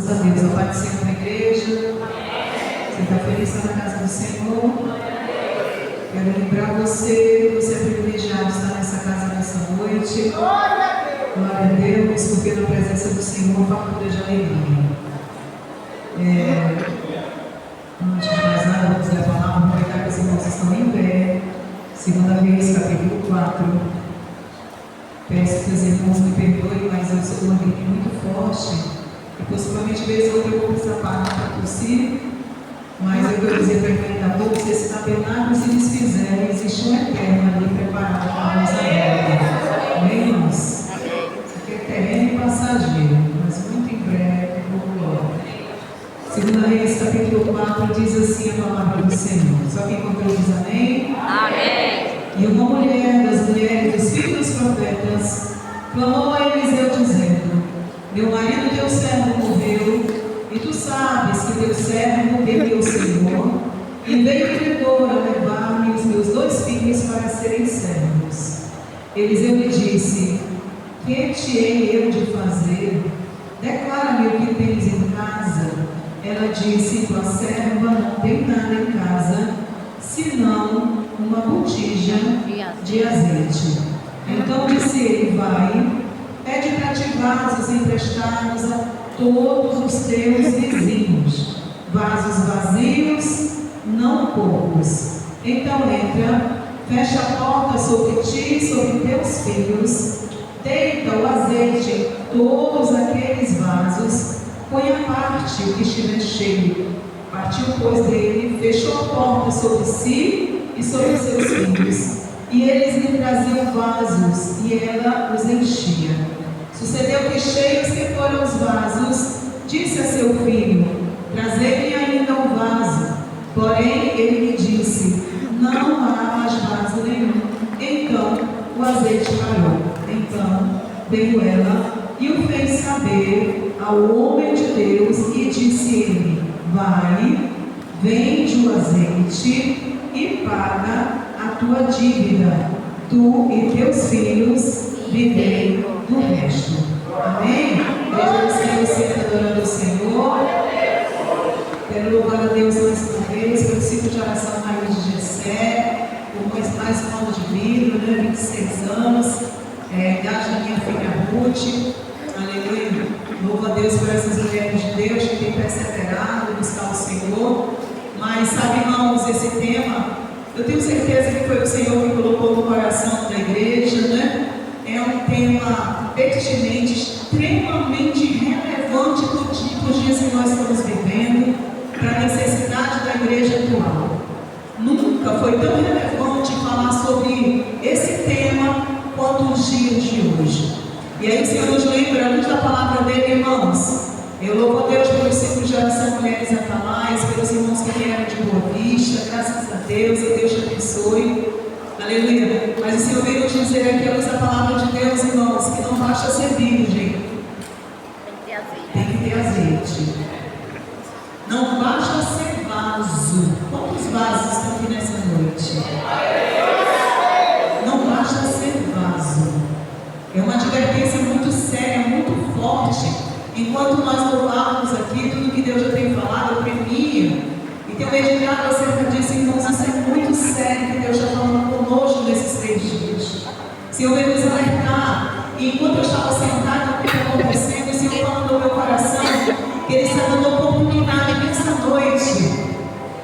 Graças a Deus. A paz do Senhor na igreja. Você está feliz na casa do Senhor? Quero lembrar você que você é privilegiado estar nessa casa nessa noite. Glória a Deus, porque na presença do Senhor fartura de alegria. Antes de mais nada, vamos ler a palavra, aproveitar que os irmãos estão em pé. 2 Reis, capítulo 4. Peço que os irmãos me perdoem, mas eu sou uma gripe muito forte. E possivelmente vez ou outra eu vou precisar parar para tossir. Mas eu quero dizer para quem ainda pouco, se esse tabernáculo se desfizer, existe um eterno ali preparado para a nossa vida. Amém, irmãos? Isso aqui é terreno e passageiro, mas muito em breve, por glória. 2 Reis, capítulo 4, diz assim a palavra do Senhor. Só quem encontrou diz amém? Amém. E uma mulher das mulheres dos filhos dos profetas clamou a Eliseu dizendo: meu marido teu servo morreu, e tu sabes que teu servo temeu o Senhor, e veio o credor a levar-me os meus 2 filhos para serem servos. Eliseu lhe disse: que te hei eu de fazer? Declara-me o que tens em casa. Ela disse: tua serva não tem nada em casa, senão uma botija de azeite. Então disse ele: vai, pede para ti vasos emprestados a todos os teus vizinhos, vasos vazios, não poucos. Então entra, fecha a porta sobre ti e sobre teus filhos, deita o azeite em todos aqueles vasos, põe à parte o que estiver cheio. Partiu, pois, dele, fechou a porta sobre si e sobre seus filhos, e eles lhe traziam vasos, e ela os enchia. Sucedeu que, cheios que foram os vasos, disse a seu filho: trazei-me ainda um vaso. Porém ele lhe disse: não há mais vaso nenhum. Então o azeite parou. Então veio ela e o fez saber ao homem de Deus, e disse ele: vai, vende o azeite e paga a tua dívida, tu e teus filhos viverem do resto. Amém? Veja o Senhor sempre adorando o Senhor. Quero louvar a Deus mais uma vez pelo ciclo de oração na ilha de Jessé, por mais um ano de vida, né? 26 anos, idade da minha filha Ruth. Aleluia. Louvo a Deus por essas mulheres de Deus que têm perseverado em buscar o Senhor. Mas, sabe, irmãos, esse tema, eu tenho certeza que foi o Senhor que colocou no coração da igreja, né? É um tema pertinente, extremamente relevante para os dias que nós estamos vivendo, para a necessidade da igreja atual. Nunca foi tão relevante falar sobre esse tema quanto os dias de hoje. E aí o Senhor nos lembra muito da palavra dele, irmãos. Eu louvo a Deus pelos ciclos de oração Mulheres Atalais, pelos irmãos que vieram de Boa Vista, graças a Deus, e Deus te abençoe. Aleluia. Mas o Senhor veio nos dizer aqui, a luz da palavra de Deus, irmãos, que não basta ser virgem. Tem que ter azeite. Não basta ser vaso. Quantos vasos estão aqui nessa noite? Não basta ser vaso. É uma advertência muito séria, muito forte. Enquanto nós louvávamos aqui, tudo que Deus já tem falado, eu premia. E tenho meditado acerca disso, irmãos, isso é muito sério que Deus está falando conosco nesses 3 dias. O Senhor veio nos alertar. E enquanto eu estava sentado, o que está acontecendo, o Senhor falando no meu coração, que Ele está dando oportunidade nessa noite.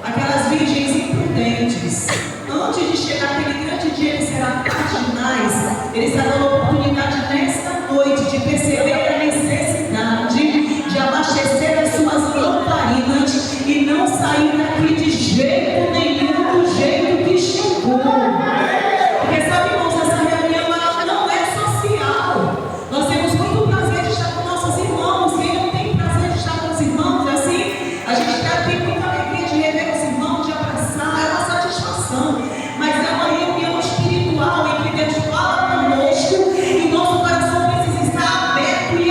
Aquelas virgens imprudentes, antes de chegar aquele grande dia que será tarde demais, Ele está dando oportunidade nesta noite de perceber a necessidade de abastecer as suas lamparinas e não sair daqui de jeito nenhum, do jeito que chegou. Porque sabe, irmãos, essa reunião ela não é social. Nós temos muito prazer de estar com nossos irmãos. Quem não tem prazer de estar com os irmãos, assim, a gente tem muita alegria de rever os irmãos, de abraçar, é uma satisfação. Mas é uma reunião espiritual em que Deus fala conosco e nosso coração precisa estar aberto e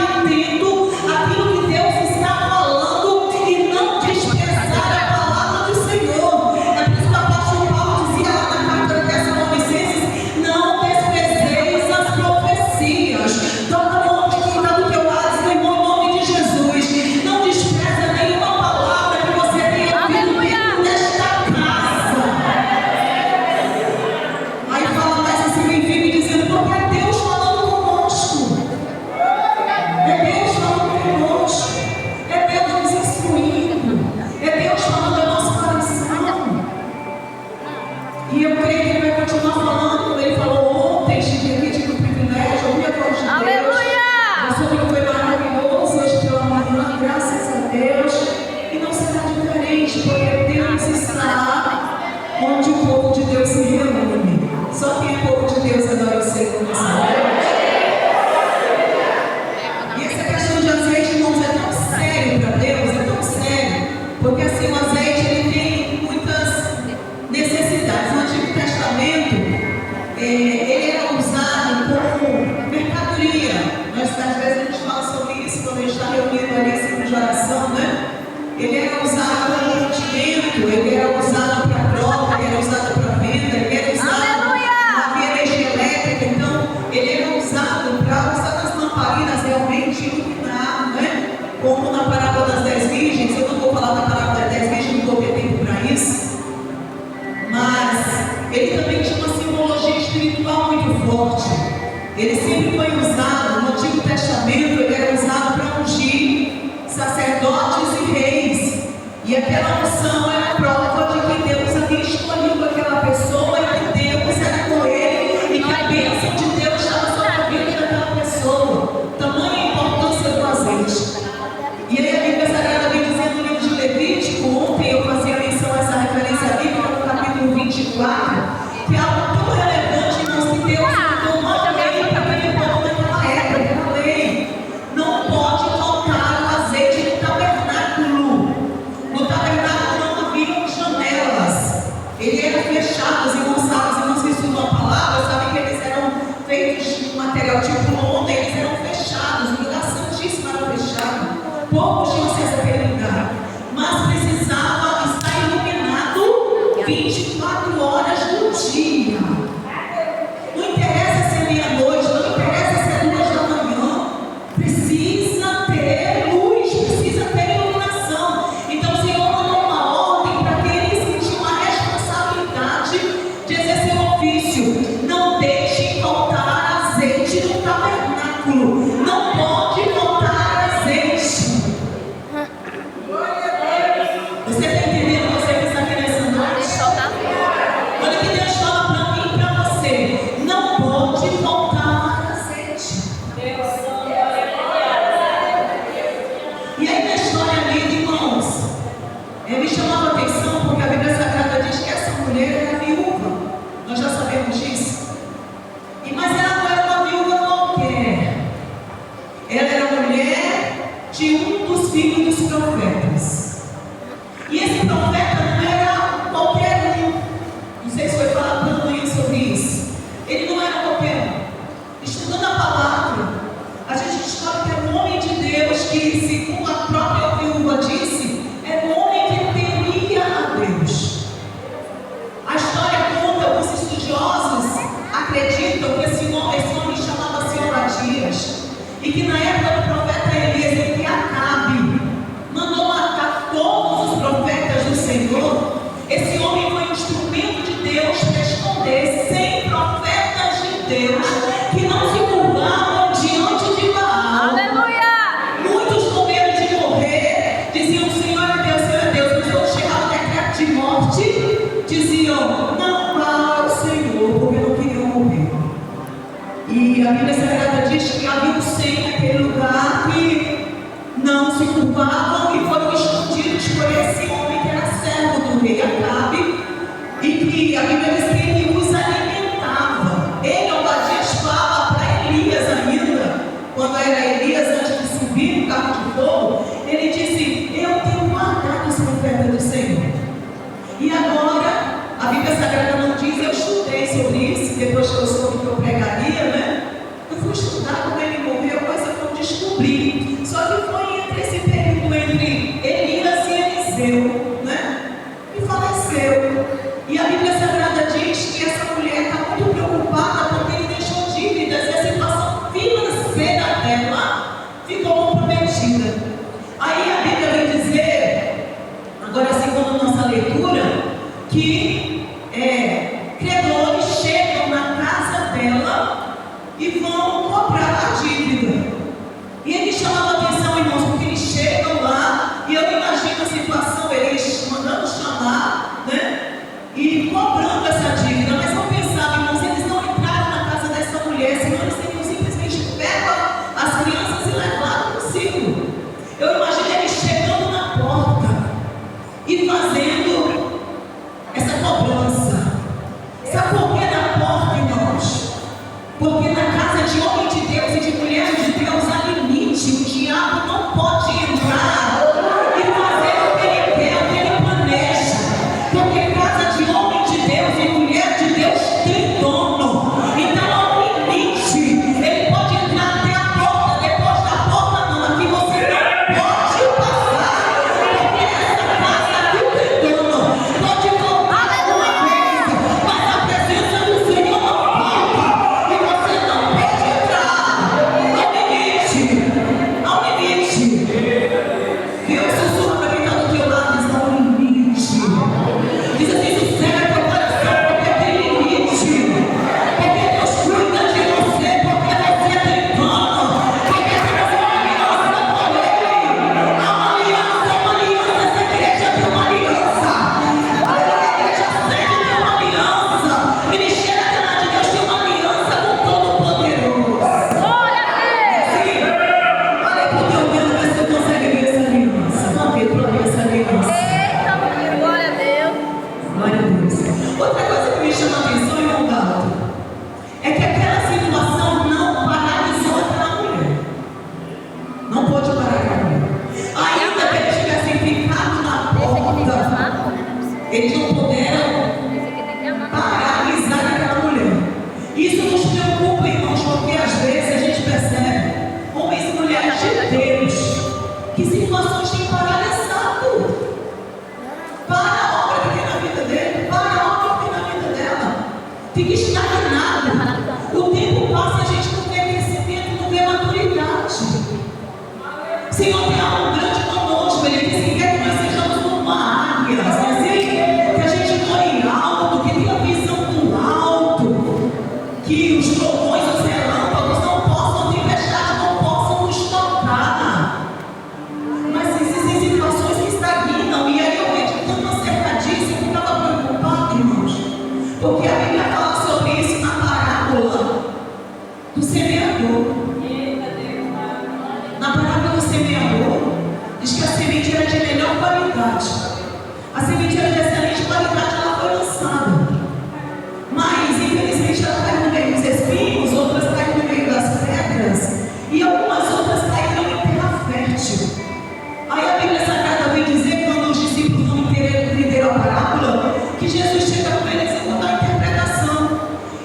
ele era usado para mantimento, ele era usado para troca, ele era usado para venda, ele era usado na energia elétrica. Então, ele era usado para usar nas lamparinas realmente iluminar, né? Como na parábola das 10 virgens. Eu não vou falar da parábola das 10 virgens, não vou ter tempo para isso. Mas ele também tinha uma simbologia espiritual muito forte. Ele sempre foi usado, no Antigo Testamento, ele era usado para ungir sacerdotes e reis. E aquela unção era a prova de que Deus havia escolhido aquela pessoa e que Deus era com ele e que a bênção de Deus estava sobre a vida daquela pessoa. Tamanha importância do azeite. E aí a Bíblia Sagrada vem dizendo no livro de Levítico, ontem eu fazia menção a essa referência bíblica no capítulo 24, que é algo tão relevante, irmãos, que Deus mudou uma lei para aquele povo naquela época, uma lei. Não pode faltar o azeite no tabernáculo. No tabernáculo não haviam janelas. Ele era fechado. Os irmãos que estudam a palavra, sabem que eles eram feitos de um material tipo lona, eles eram fechados, o lugar santíssimo era fechado. Poucos tinham acesso àquele lugar, mas precisava estar iluminado 24 horas do dia. Não interessa se é meia-noite, não interessa se é 2 da manhã, precisa ter luz, precisa ter iluminação. Então o Senhor mandou uma ordem para aqueles que tinham a responsabilidade de exercer o ofício: não deixem faltar azeite no tabernáculo, não pode faltar azeite. Você está entendendo? Você que está aqui nessa noite? Olha que Deus fala para mim e para você: não pode faltar azeite. E aí na história ali, irmãos, me chamava a atenção porque a Bíblia Sagrada diz que essa mulher era viúva. Nós já sabemos disso. Mas ela não era uma viúva qualquer. Ela era mulher de um dos filhos dos profetas. E esse profeta não era qualquer um. Não sei se foi falado pela manhã sobre isso. Ele não era qualquer um. Estudando a palavra, a gente descobre que é um homem de Deus que, segundo a própria viúva disse, é um homem que temia a Deus. A história conta, os estudiosos acreditam que esse homem chamava-se Obadias, e que na época do profeta Elias, em que Acabe mandou matar todos os profetas do Senhor, esse homem foi um instrumento de Deus para esconder 100 profetas de Deus que não se curvavam diante de Baal. Aleluia! Muitos com medo de morrer diziam: Senhor é Deus, mas quando chegava o decreto de morte, diziam: não vá ao Senhor, porque não queriam morrer. E a Bíblia Sagrada diz que havia um 100 naquele lugar que não se curvavam e foram escondidos por esse homem que era servo do rei Acabe, e que a Bíblia diz que ele os alimentava. Ele, Obadias, fala para Elias ainda, quando era Elias, antes de subir no carro de fogo, ele disse: eu tenho guardado os profetas do Senhor. E agora, a Bíblia Sagrada não diz, eu estudei sobre isso, depois que eu soube que eu pregaria, né? Eu fui estudar como ele morreu, coisa que eu descobri. Só que foi entre esse período entre Elias e Eliseu, né? E faleceu. E a Bíblia Sagrada diz que essa mulher está muito preocupada porque ele deixou dívidas e a situação financeira dela ficou comprometida. Aí a Bíblia vem dizer, agora segundo nossa leitura, que credores chegam na casa dela e vão cobrar a dívida. E ele chamava situações têm paralisado. Para a obra que tem na vida dele, para a obra que tem na vida dela. Fica estagnado. O tempo passa e a gente não vê crescimento, não vê maturidade. Senhor, tem algo grande conosco. Ele disse que quer que nós sejamos como uma águia, assim, que a gente voe alto, que tenha visão do alto, que os trovões, os relâmpagos não possam, tempestade não possam nos tocar. Mas existem situações que estagnam, e aí eu meditando acerca disso, eu ficava preocupado, irmãos, porque a Bíblia fala sobre isso na parábola do semeador. Na parábola do semeador, diz que a semente era de melhor qualidade. A semente era de excelente qualidade, ela foi lançada. Mas, infelizmente, ela caiu no meio dos espinhos, outras caíram no meio das pedras, e algumas outras caíram em terra fértil. Aí a Bíblia Sagrada vem dizer, quando os discípulos não entenderam a parábola, que Jesus chega para eles e conta a interpretação.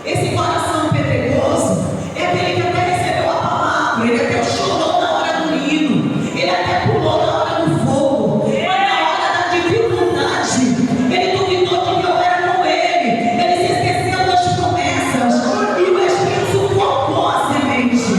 Esse coração pedregoso é aquele que até recebeu a palavra, ele até chorou na hora do hino, ele até pulou na hora do fogo, mas na hora da dificuldade, ele duvidou de que eu era com ele, ele se esqueceu das promessas, e o Espírito sufocou a semente.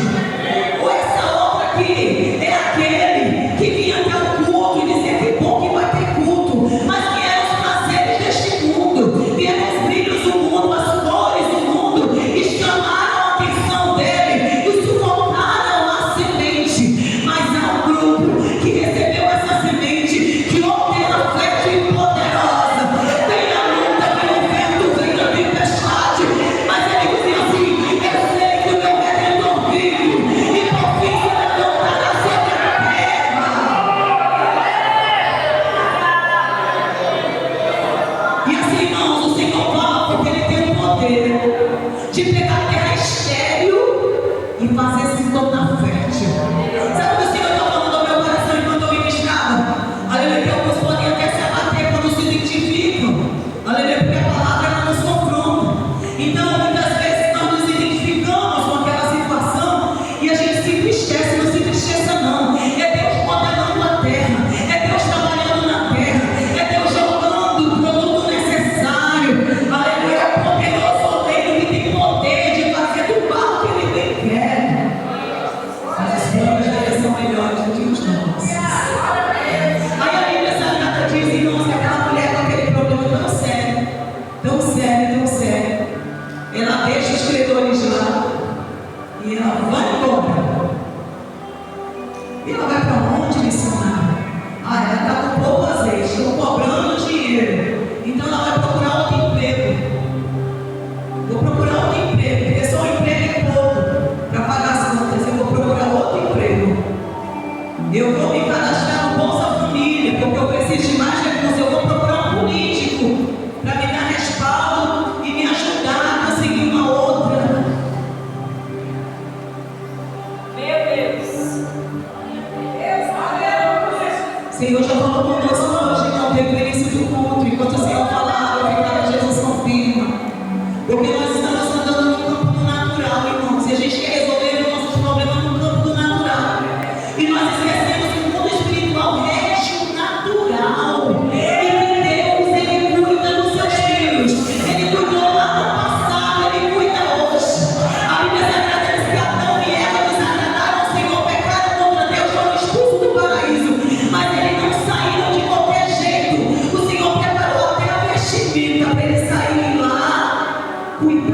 Ou essa outra aqui é aquele que vinha até o culto e dizia que bom que vai ter culto, mas que eram os prazeres deste mundo, vieram os brilhos do mundo, as cores do mundo, e chamaram a atenção dele e sufocaram a semente. Mas há um grupo que recebeu essa semente, que terra fértil e poderosa. Vem a luta, vem o vento, vem a tempestade, mas ele dizia assim: eu sei que o meu Redentor vive, e por fim se levantará sobre a terra. E assim, irmãos, o Senhor fala porque ele tem o poder de pegar a terra estéril e fazer se tornar fértil. Sabe o que o Senhor está falando ao meu coração enquanto eu ministrava? Aleluia, que alguns podem até se abater quando se identificam. Aleluia, porque a palavra ela nos confronta. Então, muitas vezes nós nos identificamos com aquela situação e a gente se entristece. Não se entristeça não. É Deus modelando a terra, é Deus trabalhando na terra, é Deus jogando o produto necessário. Aleluia, é o poderoso oleiro que tem poder de fazer do barro que ele bem quer. Mas os planos dele são melhores do que os nossos. Aí a Bíblia Sagrada diz, irmãos, que aquela mulher com aquele problema tão sério, tão sério, tão sério, ela deixa os credores lá e ela vai embora. E ela vai para onde, missionária? Ah, ela está com pouco azeite, estou cobrando dinheiro. Então ela vai procurar outro emprego. Vou procurar outro emprego, porque só um emprego é pouco para pagar as contas. Eu vou procurar outro emprego. Eu vou me cadastrar no Bolsa Família, porque eu preciso de mais recursos. Eu vou procurar um político para me dar respaldo e me ajudar a conseguir uma outra. Meu Deus. Senhor já falou conosco hoje, não teve o início do culto. Enquanto o Senhor falava, eu ficava, Jesus confirma. Porque nós estamos andando no campo do natural, irmãos. E a gente quer resolver os nossos problemas no campo do natural. E nós esquecemos que o mundo espiritual rege o natural. E que Deus, Ele cuida dos seus filhos. Ele cuidou lá no passado, Ele cuida hoje. A Bíblia Sagrada diz que Adão e Eva desagradaram ao Senhor, pecaram contra Deus, foram expulsos do paraíso. Mas eles não saíram de qualquer jeito. O Senhor preparou até a vestimenta para eles saírem lá, cuidando.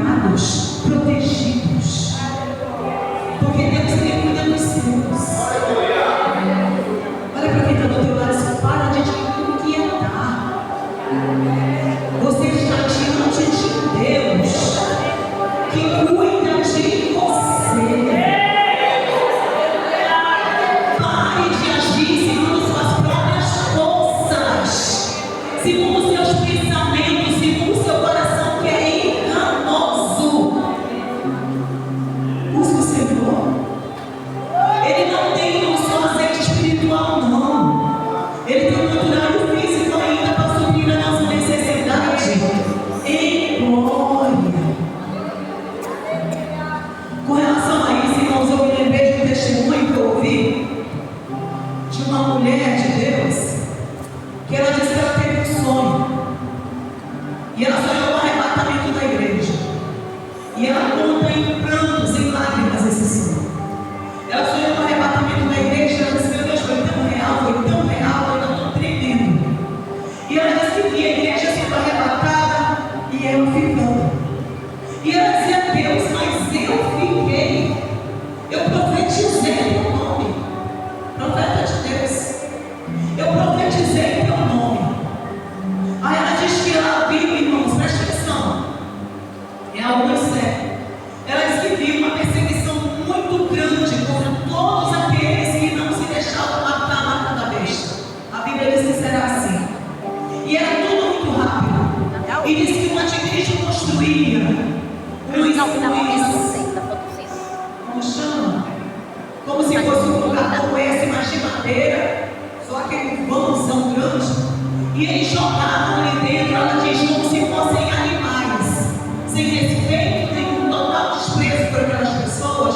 E eles jogavam ali dentro, ela diz, como se fossem animais, sem respeito nenhum, total desprezo por aquelas pessoas,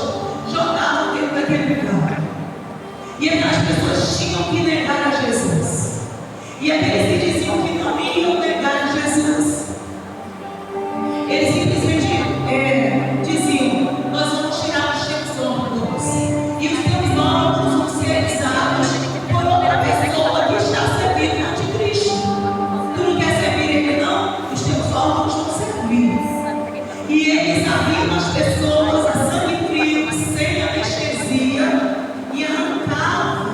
jogavam dentro daquele lugar. E aquelas pessoas tinham que negar a Jesus. E aqueles que diziam que não iam negar a Jesus, eles simplesmente diziam, nós vamos tirar os teus órgãos. E os teus órgãos vão ser usados por outra pessoa que está servindo o anticristo. Tu não quer servir ele não? Os teus órgãos vão servir. E eles abriam as pessoas a sangue frio, sem anestesia, e arrancavam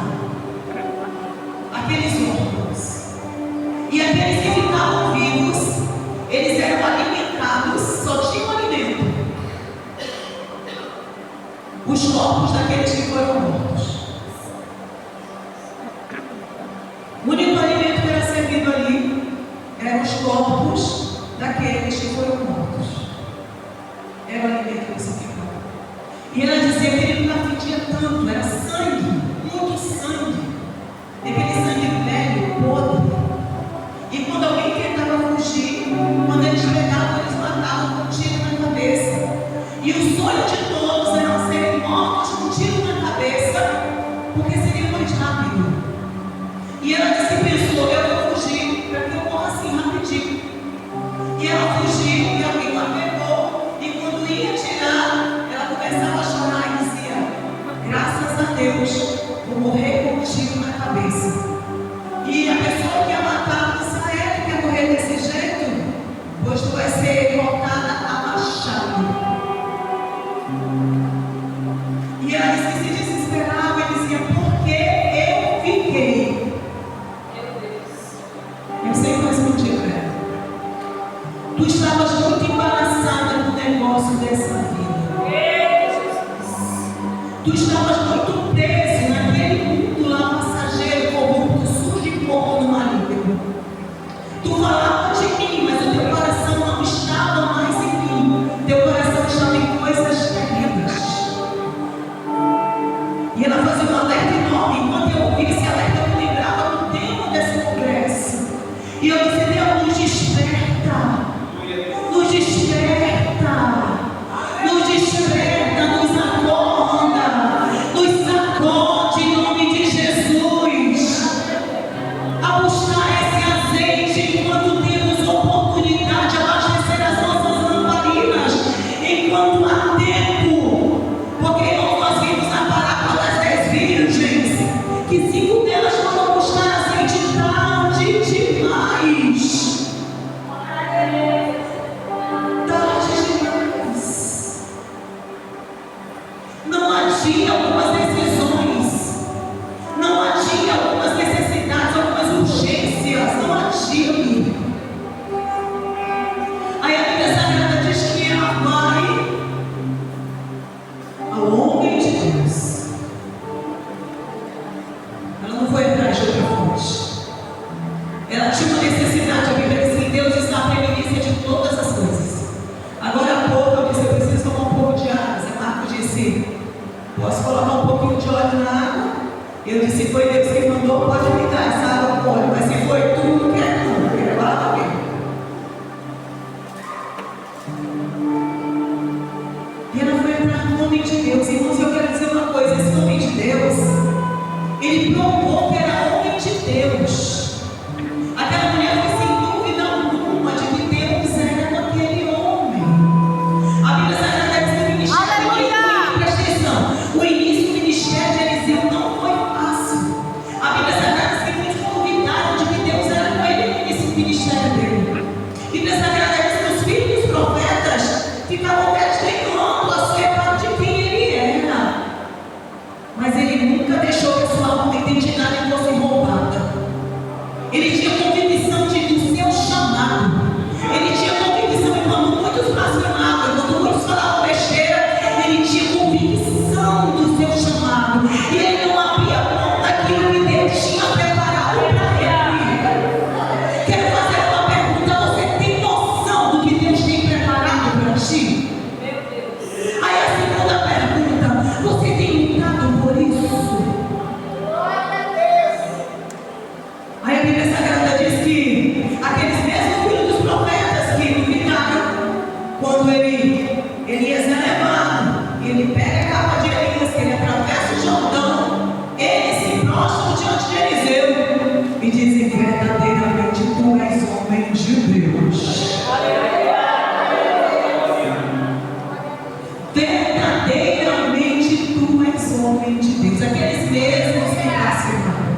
aqueles órgãos. E aqueles que ficavam vivos, eles eram alimentados, só tinham alimento. Os corpos daqueles que foram mortos. O único alimento que era servido ali eram os corpos daqueles que foram mortos. Era o alimento que você ficava. E ela dizia que ele não fedia tanto, era sangue, muito sangue. E aquele sangue velho, podre. E quando alguém tentava fugir, quando eles pegavam, eles matavam com um tiro na cabeça. E o sonho de todos era serem mortos com um tiro na cabeça, porque seria mais rápido. E ela disse que pensou, eu vou fugir, para que eu morra assim rapidinho. E ela fugiu, e alguém a pegou, e quando ia tirar, ela começava a chorar e dizia, graças a Deus, vou morrer com um tiro na cabeça. E a pessoa que ia matar disse, tu quer morrer desse jeito? Pois tu vai ser colocada a machado. E ela disse que se desesperava e dizia, porque eu fiquei. Meu Deus. Eu sei que eu respondi para ela. Tu estavas muito embaraçada com o negócio dessa vida. Tu estavas muito preso naquele mundo lá passageiro, corrupto, sujo e pouco no maligno. Tu falava de mim, mas o teu coração não estava mais em mim. Teu coração estava em coisas terríveis. E ela fazia um alerta enorme. Enquanto eu ouvi esse alerta, eu me lembrava do tema desse congresso. E eu disse, Deus, nos desperta. Nos desperta. Nos desperta, nos acorda. Nos sacode em nome de Jesus. A buscar esse azeite enquanto temos oportunidade de abastecer as nossas lamparinas. Enquanto há tempo. Porque nós vimos na parábola das 10 virgens que 5 delas foram buscar azeite tarde demais. Tarde demais. Não adia algumas decisões. Não adia algumas necessidades, algumas urgências. Não adia. Aí a Bíblia Sagrada diz que ela vai ao homem de Deus. Ela não foi atrás de outra fonte. Ela tinha uma necessidade. A Bíblia diz que Deus está à preeminência de todas as coisas. Agora há pouco eu disse, eu preciso tomar um pouco de água. Zé Marcos disse, posso colocar um pouquinho de óleo na água? Eu disse, foi Deus que mandou, pode me dar essa água com óleo. Mas se foi tudo, não quer tudo, porque agora está bem. E ela foi entrar no homem de Deus. Irmãos, eu quero dizer uma coisa, esse homem de Deus, ele provou que era homem de Deus. Aquela mulher foi sem dúvida alguma de que Deus era com aquele homem. A Bíblia Sagrada diz que o ministério de Eliseu, presta atenção, o início do ministério de Eliseu não foi fácil. A Bíblia Sagrada Deus, aqueles mesmos que blasfemaram.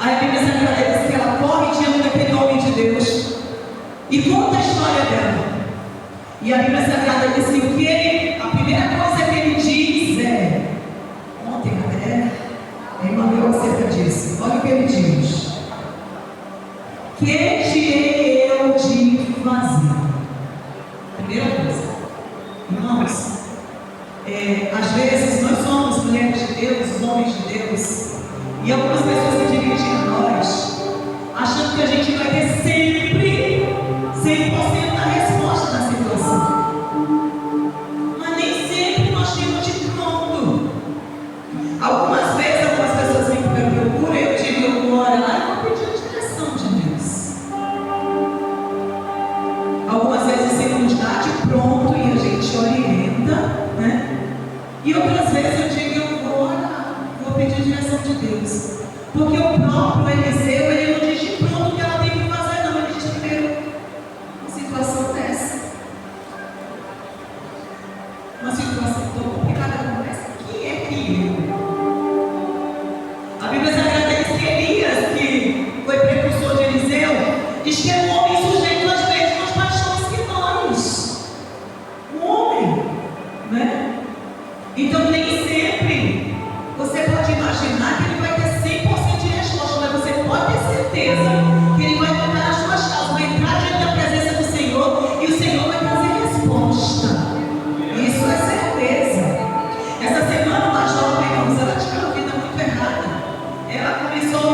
Aí a Bíblia Sagrada diz que ela corre diante daquele homem de Deus e conta a história dela. E a Bíblia Sagrada diz que a primeira coisa que ele diz é, ontem até a irmã leu acerca disso, olha o que ele diz: que te hei eu de fazer? Primeira coisa, irmãos, às vezes nós somos mulheres de Deus, homens de Deus, e algumas pessoas se dirigem a nós, achando que a gente vai ter sempre 100% da resposta da situação. Mas nem sempre nós temos de pronto. Algumas vezes, algumas pessoas vêm para me procurar, eu digo, eu vou orar lá e vou pedir a direção de Deus. Algumas vezes o Senhor nos dá de pronto e a gente orienta, né? E outras vezes eu digo, eu vou orar, vou pedir a direção de Deus. Porque o próprio Eliseu, ele não diz de pronto o que ela tem que fazer, não. Ele diz primeiro, uma situação dessa. Uma situação tão complicada como essa, quem é que eu? A Bíblia Sagrada diz que Elias, que foi precursor de Eliseu, diz que é um homem sujeito às mesmas paixões que nós. Um homem, né? Então nem sempre você pode imaginar que ele vai ter 100% de resposta, mas você pode ter certeza que ele vai tocar as suas causas, vai entrar diante da presença do Senhor e o Senhor vai trazer resposta. Isso é certeza. Essa semana uma jovem, ela tinha uma vida muito errada. Ela começou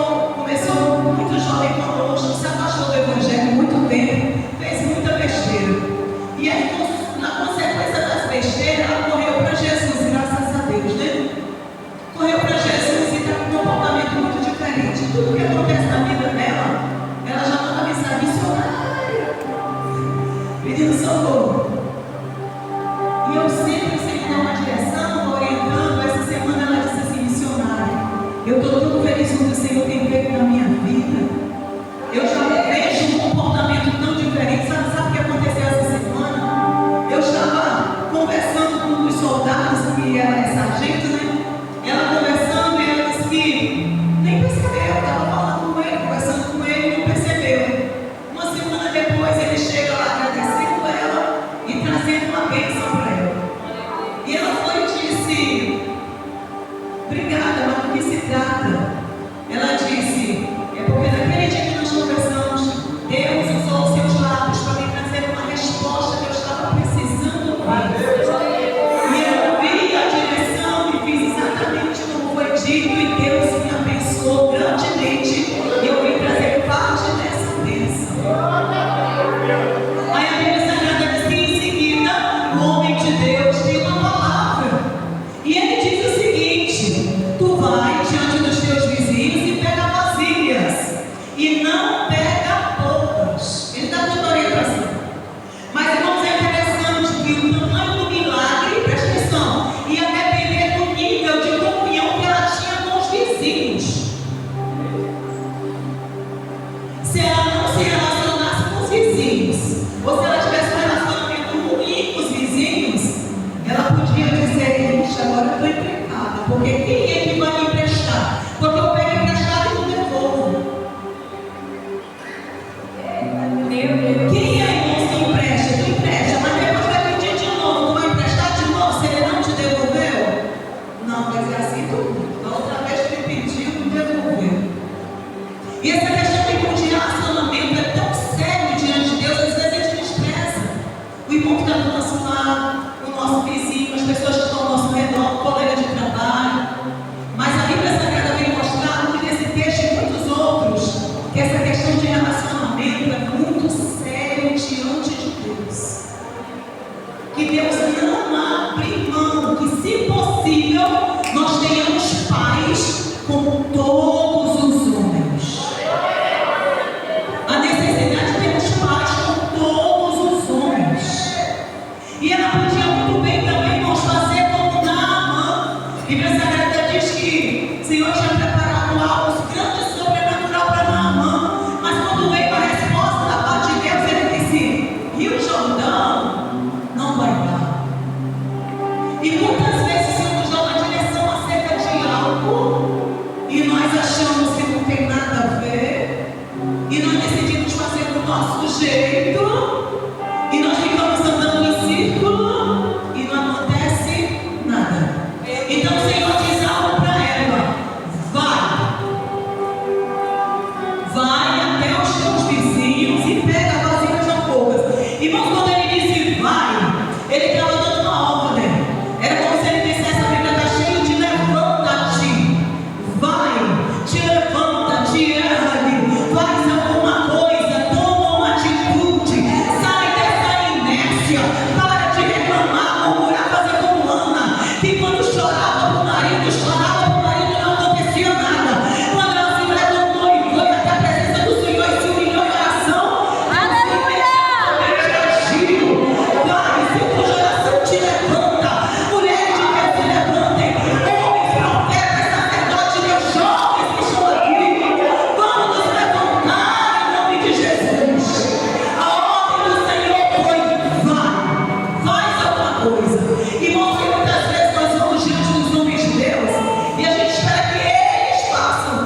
muito jovem conosco, se afastou do Evangelho muito tempo, fez muita besteira. E aí, na consequência das besteiras, ela correu para Jesus, graças a Deus, né? Correu para Jesus e está com um comportamento muito diferente. Tudo que acontece na vida dela, ela já manda mensagem missionária, pedindo socorro. E eu sempre dar uma direção, orientando. Essa semana ela disse assim, missionária, eu estou tão feliz com o que o Senhor tem feito na minha vida. Eu já vejo um comportamento tão diferente. Sabe o que aconteceu essa semana? Eu estava conversando com um dos soldados, que ela é sargento, né? Ela conversando e ela disse que nem percebeu. Eu estava falando com ele, conversando com ele e não percebeu. Uma semana depois ele chega lá agradecendo ela e trazendo uma bênção para ela. E ela foi e disse, obrigada, mas do que se trata? Ela disse, é porque naquele dia que nós conversamos, Deus usou os seus lábios para me trazer uma resposta que eu estava precisando ouvir. E eu vi a direção e fiz exatamente como foi dito, e Deus me abençoou grandemente. E eu vim trazer parte dessa bênção. Aí a Bíblia Sagrada diz que em seguida o homem de Deus tem uma palavra. E ele diz o seguinte: tu vai diante dos teus vizinhos e pega vasilhas, e não pega poucas. Ele está dando orientação. Mas irmãos, é interessante que o tamanho do milagre, presta atenção, ia depender do nível de comunhão que ela tinha com os vizinhos. Se ela não se relacionasse com os vizinhos, ou se ela tivesse um relacionamento ruim com os vizinhos, ela podia dizer, ixi, agora eu estou empregada, porque quem é que vai me emprestar? Porque eu pego emprestado e não devolvo. Quem é, irmão, que empresta? Tu empresta, mas depois vai pedir de novo, tu vai emprestar de novo, se ele não te devolveu? Não, mas é assim tudo. Da outra vez que ele pediu, não devolveu. E essa questão de relacionamento é tão sério diante de Deus, às vezes a gente despreza o irmão que está do nosso lado, o nosso vizinho, as pessoas que estão ao nosso redor, o colega de trabalho. Mas a Bíblia Sagrada vem mostrar, muito nesse texto e muitos outros, que essa questão de relacionamento é muito sério diante de Deus. Que Deus não abre mão, que se possível, nós tenhamos paz como todos os homens. A necessidade de termos paz com todos os homens. E ela podia muito bem também nos fazer vai até os teus vizinhos e pega vasilhas não poucas. Irmãos, quando ele disse vai, ele estava dando uma ordem. Era como se ele dissesse: a Bíblia está cheia de levanta-te, vai, te levanta, te ergue, faz alguma coisa, toma uma atitude, sai dessa inércia, para de reclamar, murmurar, fazer como Ana, que quando chorava para o marido, não acontecia nada. Quando ela se levantou e foi até a presença do Senhor e se humilhou em oração, ele agiu. Vai, se o teu coração te levanta, mulheres de Deus se levantem, homens, profetas, sacerdotes de Deus, jovens que estão aqui, vamos nos levantar em nome de Jesus. A ordem do Senhor foi: vai, faz alguma coisa. Irmãos, que muitas vezes nós vamos diante dos homens de Deus e a gente espera que eles façam.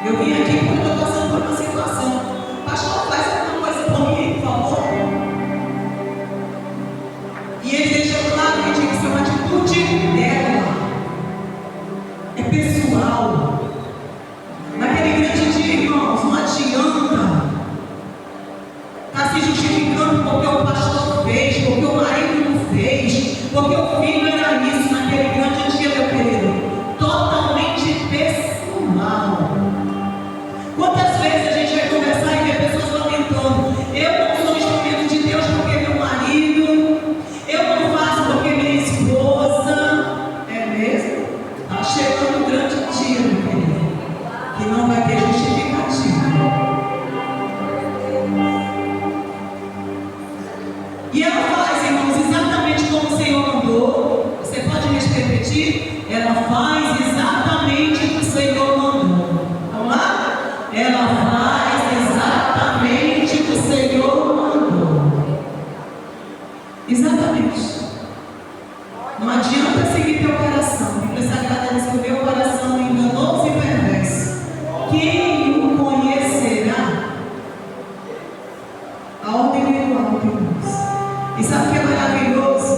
Eu vim aqui porque eu estou passando por uma situação. Pastor, faz alguma coisa por mim, por favor. E ele deixou claro que tinha que ser uma atitude dela. É pessoal. Naquele grande dia, irmãos, não adianta estar se justificando porque o pastor fez, porque o marido não fez, porque o filho era isso. Naquele grande dia, meu querido, totalmente pessoal. Quantas vezes a gente vai conversar e ver pessoas lamentando: eu não sou instrumento de Deus porque meu marido, eu não faço porque minha esposa. É mesmo? Está chegando o grande dia, meu querido, que não vai ter justificativa. E ela faz, irmãos, exatamente como o Senhor mandou. Você pode me repetir? Ela faz exatamente o que o Senhor mandou. Vamos lá? Ela faz exatamente o que o Senhor mandou. Exatamente. Não adianta seguir teu coração. A Bíblia Sagrada diz que o meu coração é enganoso e perverso. Quem o conhecerá? A ordem veio alto, irmãos. E sabe o que é maravilhoso?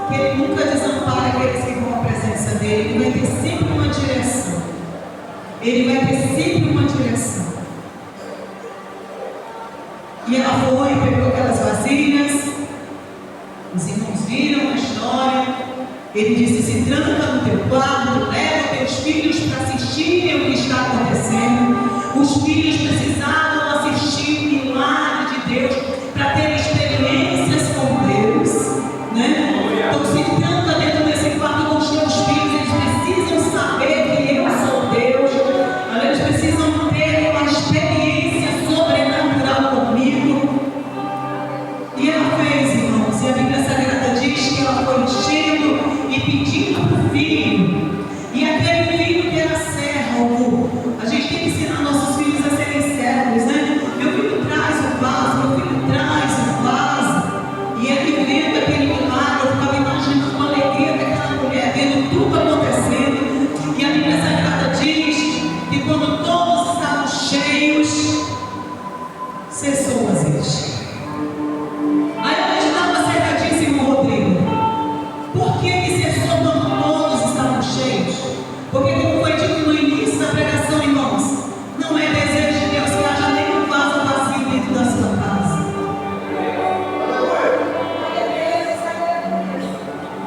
Que ele nunca desampara aqueles que vão à presença dele. Ele vai ter sempre uma direção. Ele vai ter sempre uma direção. E ela foi, pegou aquelas vasilhas. Os irmãos viram a história. Ele disse: se tranca no teu quarto, leva teus filhos para assistirem o que está acontecendo. Os filhos precisavam assistir o milagre de Deus para ter experiências com Deus, né? Então se tranca dentro desse quarto com os teus filhos. Eles precisam saber que eu sou Deus. Eles precisam ter uma experiência sobrenatural comigo. E ela fez, irmãos. E a Bíblia Sagrada diz que ela foi enchendo e pedindo para o filho. E aquele filho que era servo. A gente tem que ensinar nossos filhos a serem servos, né? Meu filho traz o vaso, meu filho traz o vaso. E ele vendo aquele milagre, eu ficava imaginando a alegria daquela mulher, vendo tudo acontecendo. E a Bíblia Sagrada diz que quando todos estavam cheios, cessou o azeite. Aí eu imaginava acerca disso, irmão Rodrigo. Por que cessou quando todos estavam cheios? Porque, como foi dito no início da pregação, irmãos, não é desejo de Deus que haja nenhum vaso vazio dentro da sua casa.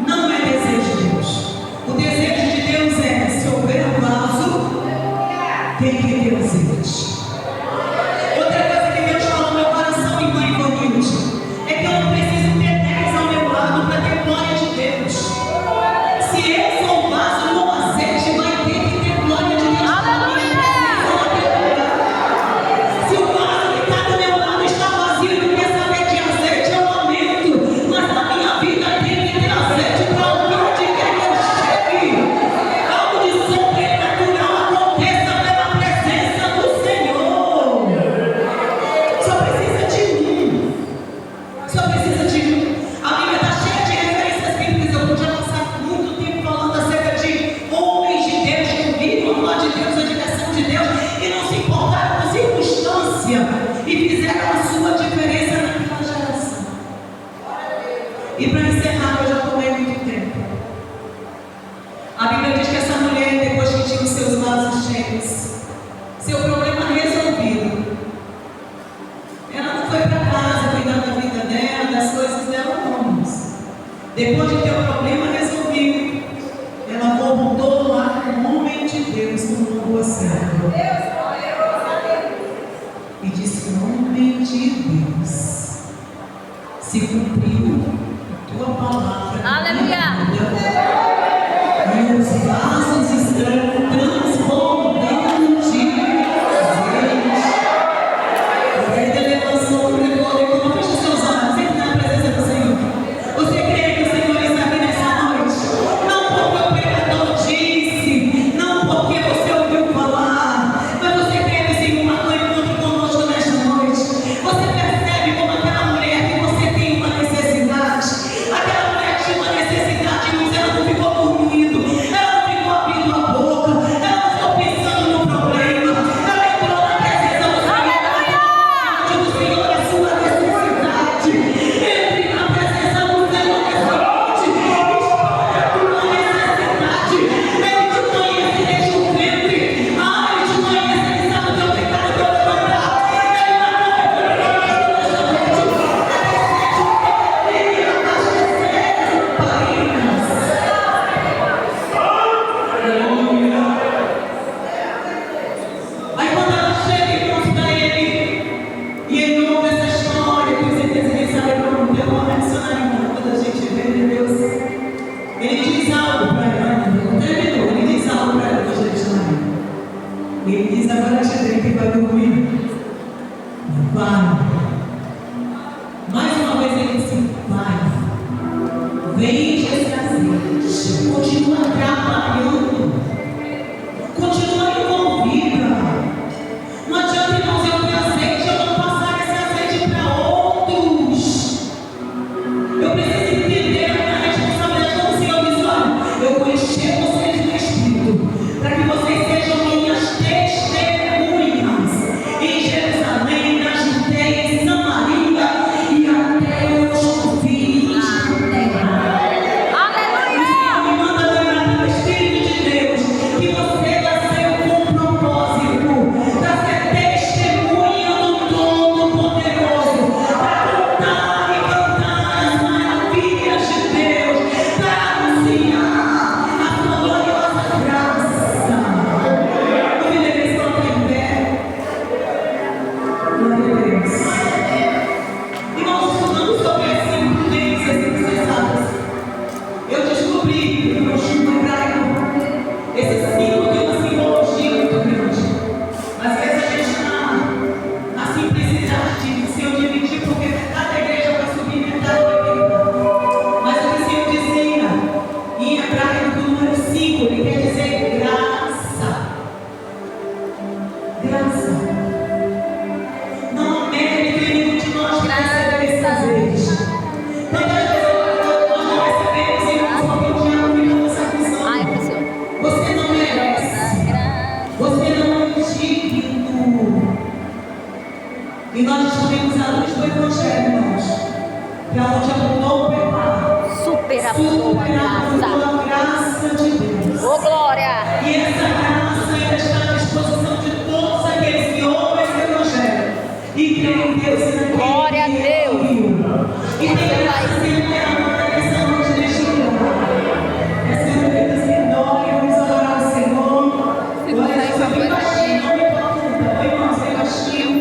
Não é desejo de Deus. O desejo de Deus é: se houver um vaso, tem que ter azeite. Outra coisa que Deus fala no meu coração, irmã Ivanilde, é que eu não preciso ter 10 ao meu lado para ter glória de Deus. Se eu sou um vaso com azeite, vai ter que ter glória de Deus. Se o vaso que está do meu lado está vazio e não quer saber de azeite, eu lamento. Mas na minha vida tem que ter azeite para onde quer que eu chegue. Algo de sobrenatural aconteça pela presença do Senhor. Só precisa de um. Só precisa de um. A Bíblia está cheia de referências bíblicas. Eu podia passar muito tempo falando acerca de homens de Deus que viram a glória de Deus, a direção de Deus, e não se importaram com circunstância e fizeram a sua diferença naquela geração. E para encerrar, eu já tomei muito tempo. A Bíblia diz que essa mulher, depois que tinha os seus vasos cheios, seu problema resolvido, Depois de ter o problema resolvido, ela voltou lá com o homem de Deus, como uma boa serva. E disse: homem de Deus, se cumpriu a tua palavra. Aleluia! E os vasos estão transbordando de azeite. Ele lançou o glória, como fecha seus olhos, entre na presença do Senhor. Você crê que o Senhor está aqui nessa noite? Não porque o pregador disse, não porque você ouviu falar, mas você crê que o Senhor marcou encontro conosco nesta noite. Você percebe como aquela mulher que você tem uma necessidade, aquela mulher tinha uma necessidade, mas ela não ficou dormindo, ela não ficou abrindo a boca, ela não ficou pensando no problema, ela entrou na presença do Senhor. O Senhor é sua necessidade. Entre na presença do Senhor nessa noite. Escolha a tua necessidade. Ele te conhece desde o ventre. Ele te conhece, ele sabe o teu pecado, o teu levantar. Ele aí quando ela chega e conta ele, e ele ouve essa história, com certeza ele sabe como deu uma missionária quando a gente vê de Deus. Ele diz algo para ela, não terminou, ele diz algo para ela, ele diz: agora te dei que vai dormir. Vai. Mais uma vez ele disse: vai. Vende esse azeite. Continua trabalhando. Continua envolvida. Não adianta, irmãos, eu ter azeite, eu não passar esse azeite para outros. Eu preciso entender a minha responsabilidade como o Senhor diz: olha, eu vou encher vocês do Espírito, para que vocês sejam minhas testemunhas em Jerusalém, na Judeia, em Samaria e até os confins da terra. Aleluia! Me manda lembrar pelo Espírito de Deus que você nasceu com um propósito para ser testemunha do Todo-Poderoso, para contar e cantar as maravilhas de Deus, para anunciar a sua gloriosa graça. Eu me lembro só em pé. Glória a Deus. E nós estudamos sobre as imprudências insensatas. Eu descobri no estudo hebraico esse símbolo tem uma simbologia muito grande. Às vezes a gente está na simplicidade de se eu dividir, porque metade da igreja vai subir, metade vai quebrar. Mas o que o Senhor dizia em hebraico, o número 5, ele quer dizer graça. Graça. Não há mérito em nenhum de nós para receber esse azeite. Tantas vezes nós não recebemos, irmãos, porque o diabo fica nos acusando. pessoal. Você não merece. Você não é digno. E nós descobrimos a luz do Evangelho, irmãos, para onde apontou o pecado. Super a boa Superar a graça de Deus. Ô, glória! E essa graça ainda está à disposição de todos aqueles que ouvem esse Evangelho e creem em Deus e naquele Glória a que Deus. ouviu. E tem graça sendo derramada nessa noite neste lugar. Essa noite assim, vamos adorar o Senhor. Glória a Deus, bem baixinho, não me importa, põe irmãos bem baixinho,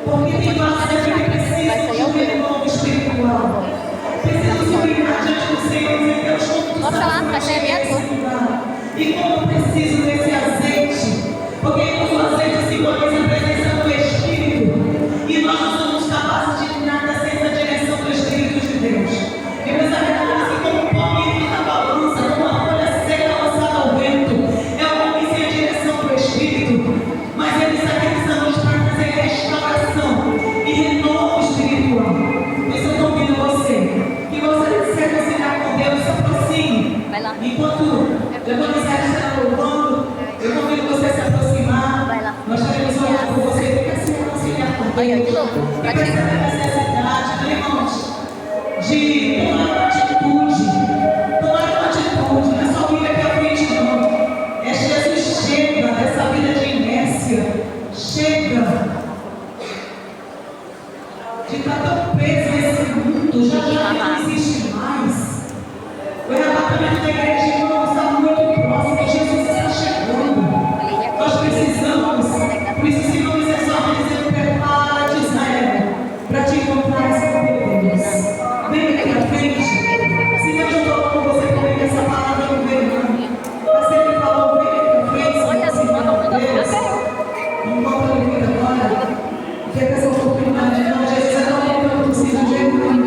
porque tem vasos aqui que precisam de um renovo espiritual. Precisam se brincar diante do Senhor e dizer: Deus, como tu Mostra lá, sabes tá cheio de esse água. lugar. E como eu preciso desse azeite, porque o azeite simboliza a presença do Espírito, e nós não somos capazes de nada sem a direção do Espírito de Deus. E meus amados, assim como um palmito na balança, como uma folha seca lançada ao vento, é um homem sem a direção do Espírito, mas ele está aqui nessa noite para trazer restauração e renovo espiritual. Mas eu convido você, que você se reconciliar com Deus, se aproxime. Vai lá. Enquanto eu vou dizer que está louvando, eu convido você a se aproximar. Vai lá. Nós queremos orar por você, fica se reconciliar com Deus. Olha, de novo. E Pra percebe ti. a necessidade, né, irmãos, de tomar uma atitude. Tomar uma atitude. Não é só vir aqui à frente, não. É Jesus, chega dessa vida de inércia. Chega de estar tão preso nesse mundo. Já não existe mais. arrebatamento da igreja, irmão, está muito próximo. Jesus está chegando. Nós precisamos, por isso, se não exorta dizendo, prepara-te, Israel, para te encontrar com Deus. Vem aqui à frente. Se Deus não falou com você também nessa palavra, não vem, não. Mas ele falou, vem aqui à frente, se você encontrar com Deus. Encontra ele aqui agora. Pega essa oportunidade, não. Jesus não é tão possível de jeito nenhum.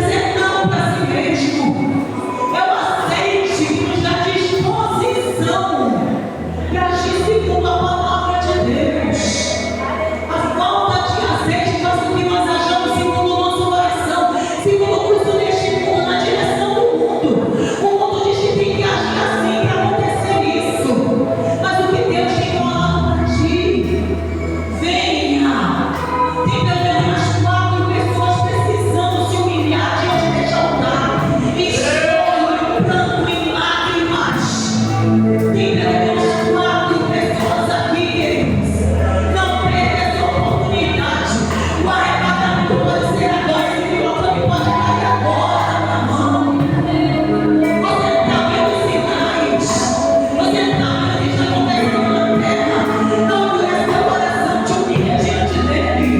dizer não para si mesmo. É o azeite que nos dá disposição para agir segundo a palavra de Deus. A falta de azeite faz com que nós ajamos segundo o nosso coração, segundo o curso deste mundo, na direção do mundo. O mundo diz que tem que agir assim para acontecer isso. Mas o que Deus tem falado para ti? Venha! Tem pelo menos 4 pessoas precisando se humilhar diante deste altar. Em choro, em pranto, em lágrimas. Tem pelo menos 4 pessoas aqui, queridos. Não perca essa oportunidade. O arrebatamento pode ser agora. Esse microfone pode cair agora na mão. Você está vendo sinais. Você está vendo o que está acontecendo na terra. Não endurece seu coração. Te humilha diante dele.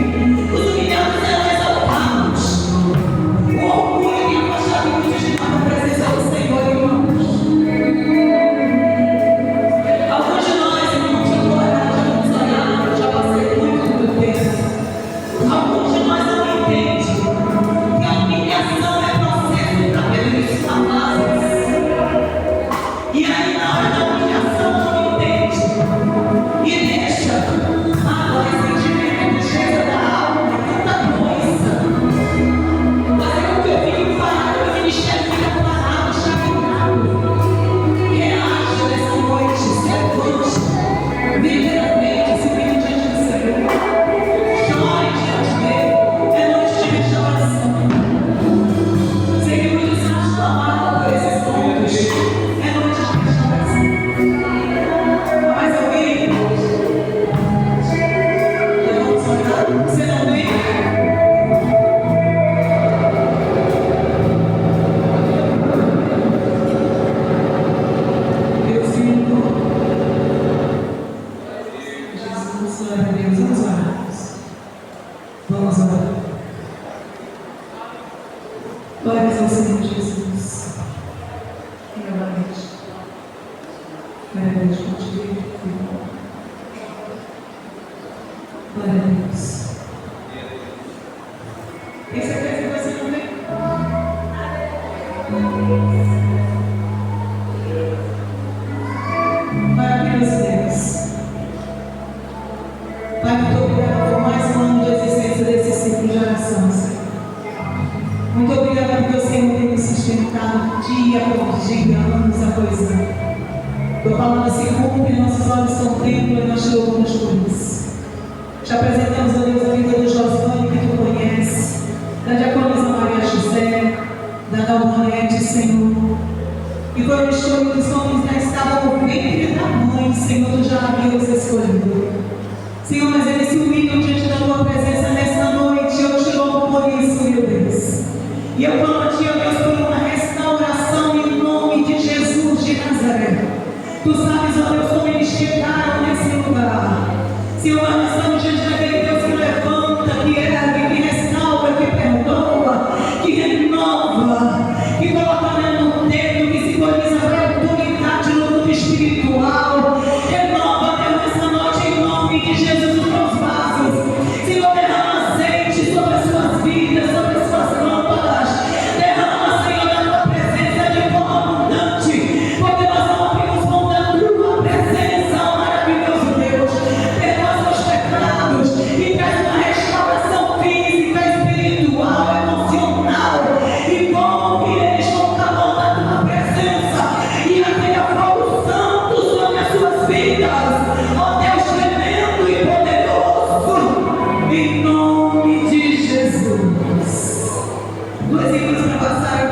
Os humilhados serão exaltados. O orgulho que afasta muitos de nós da presença do Senhor, irmãos. Alguns de nós, irmãos, já oraram, já vamos orar, já passei muito do tempo. Alguns de nós não entendem que a humilhação é processo para pelos amados. E aí, na hora da humilhação, não entende. E deixa agora sentimento de cheiro da alma, tanta coisa. Fazer com que eu fique parado, que o ministério fica parado, estagnado. Reaja nessa noite, se levante, verdadeiramente, se vire diante do Senhor. Chore diante dele. É noite de restauração. Sei que muitos são clamados por esses momentos. É noite de restauração. Mas alguém, vamos orar. Você não vem? Deus lindo. Jesus, glória a Deus. Vamos orar. Vamos orar. Glórias ao Senhor Jesus. Realmente. Glória a Deus contigo. Glória a Deus. Tem certeza que você não vem? Maravilhoso Deus. Pai, muito obrigada por mais um ano de existência desse ciclo de oração, Senhor. Muito obrigada porque o Senhor tem nos sustentado dia após dia, anos após ano. Tua palavra se cumpre, nossos olhos são templo e nós te louvamos por isso. Te apresentamos, ó Deus, a vida do Josvânio que tu conhece, da diaconisa Maria José, da Dalmanete, Senhor. E quando escolhidos homens já estavam no ventre da mãe, Senhor, tu já havia os escolhido. Senhor, mas eles se humilham diante da tua presença nesta noite. Eu te louvo por isso, meu Deus. E eu clamo a ti, ó Deus, por uma restauração em nome de Jesus de Nazaré. Tu sabes, ó Deus, como eles chegaram nesse lugar. Senhor, nós estamos diante daquele Deus que levanta, que ergue, que restaura, que perdoa, que renova, que coloca no dedo, que simboliza a autoridade no mundo espiritual. Renova, Deus, nessa noite em nome de Jesus os teus vasos. Senhor, derrama azeite sobre as suas vidas, sobre as suas lâmpadas. Derrama, Senhor, da tua presença de forma abundante, porque nós não abrimos mão da tua presença, ó maravilhoso Deus. Perdoa os meus pecados e traz uma restauração física, espiritual, emocional. E envolve eles com o calor da tua presença e aquele fogo santo sobre as suas vidas. Ó Deus tremendo e poderoso, em nome de Jesus. 2 hinos para passar aqui.